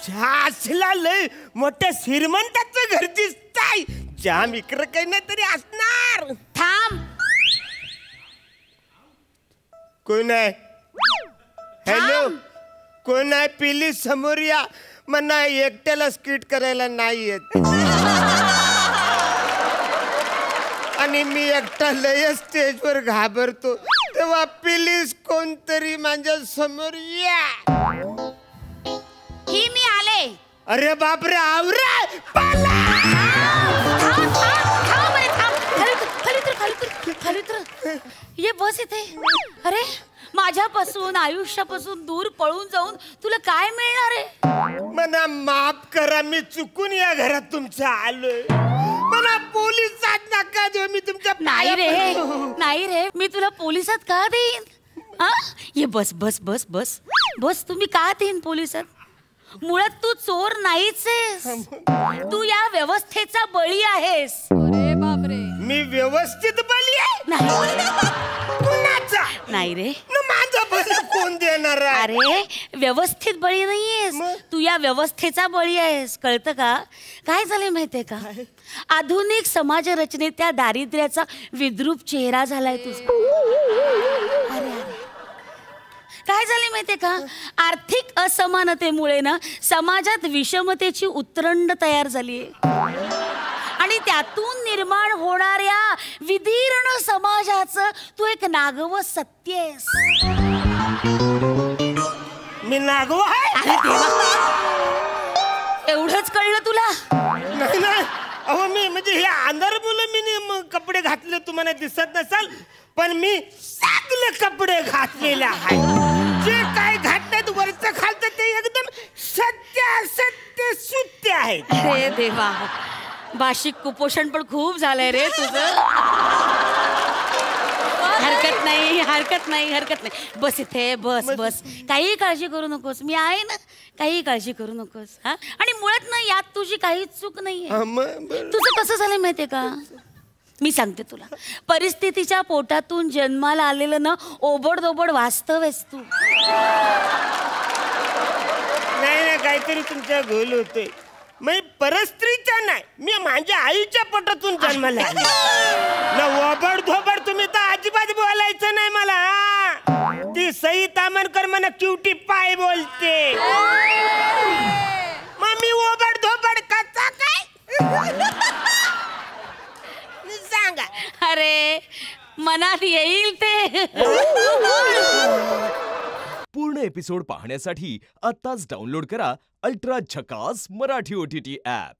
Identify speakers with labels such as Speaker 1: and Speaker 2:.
Speaker 1: असला लय मोठ्या श्रीमंताचं घर दिसताय. जाम इकडं काही नाही तरी असणार.
Speaker 2: थांब.
Speaker 1: कोण आहे? हॅलो, कोण आहे? प्लीज समोर या. मला एकट्याला स्किट करायला नाही येत आणि मी एकटा लय स्टेजवर घाबरतो. तेव्हा प्लीज कोणतरी माझ्या समोर या.
Speaker 2: ही मी आले.
Speaker 1: अरे बापरे, आवरा.
Speaker 2: खाली तर ये बस इथे. अरे माझ्यापासून आयुष्यापासून दूर पळून जाऊन तुला काय मिळणार आहे?
Speaker 1: मला माफ करा, मी चुकून या घरात तुमच्या आलोय. मला पोलिसात नका देऊ. मी तुमच्या
Speaker 2: नाही रे, नाही रे, मी तुला पोलिसात का देईन? हा, ये बस बस बस बस बस. तुम्ही का देईन पोलिसात? मुळात तू चोर नाहीच आहेस. तू या व्यवस्थेचा बळी आहेस.
Speaker 3: अरे बापरे.
Speaker 1: मी व्यवस्थित बली आहे?
Speaker 2: नाही.
Speaker 1: कुणाचा?
Speaker 2: नाही रे.
Speaker 1: माझा बली कोण देणार आहे?
Speaker 2: अरे व्यवस्थित बळी नाहीयेस, तू या व्यवस्थेचा बळी आहेस. कळतं का? काय झालंय माहितीये का? आधुनिक समाज रचनेत त्या दारिद्र्याचा विद्रूप चेहरा झालाय तुझा. अरे अरे, काय झाले माहितीये का? आर्थिक असमानतेमुळे ना समाजात विषमतेची उतरंड तयार झालीये आणि त्यातून निर्माण होणाऱ्या विदीर्ण समाजाचं तू एक नागव सत्य आहेस.
Speaker 1: मी नागव आहे?
Speaker 2: अरे देवा, एवढंच कळलं तुला?
Speaker 1: नाही नाही, अहो मी म्हणजे हे अंधार बोल मी कपडे घातले तुम्हाला दिसत नसाल, पण मी सगळे कपडे घातलेले आहे. जे काय घातल्यात वरचं खालतं ते एकदम सत्य सत्य सुत्य आहे.
Speaker 2: अरे देवा, भाषिक कुपोषण पण खूप झालंय रे तुझं. हरकत नाही, हरकत नाही, हरकत नाही. बस इथे बस बस. काही काळजी करू नकोस, मी आहे ना. काही काळजी करू नकोस. हा, आणि मुळात ना यात तुझी काहीच चूक नाहीये. तुझं कसं झालंय माहितीये का? मी सांगते तुला. परिस्थितीच्या पोटातून जन्माला आलेलं ना ओबडधोबड वास्तव आहेस तू.
Speaker 1: नाही नाही, काहीतरी तुमच्या गोल होतोय. मी परस्त्रीच्या नाही, मी माझ्या आईच्या पोटातून जन्माला आले. ना ओबड धोबड तुम्ही तर अजिबात बोलायचं नाही मला. ती सई तामणकर मला क्युटी पाय बोलते. मग मी ओबड धोबड कसा काय? सांगा.
Speaker 2: अरे मनात येईल ते.
Speaker 4: पूर्ण एपिसोड पाहण्यासाठी आत्ताच डाउनलोड करा अल्ट्रा झकास मराठी OTT ॲप.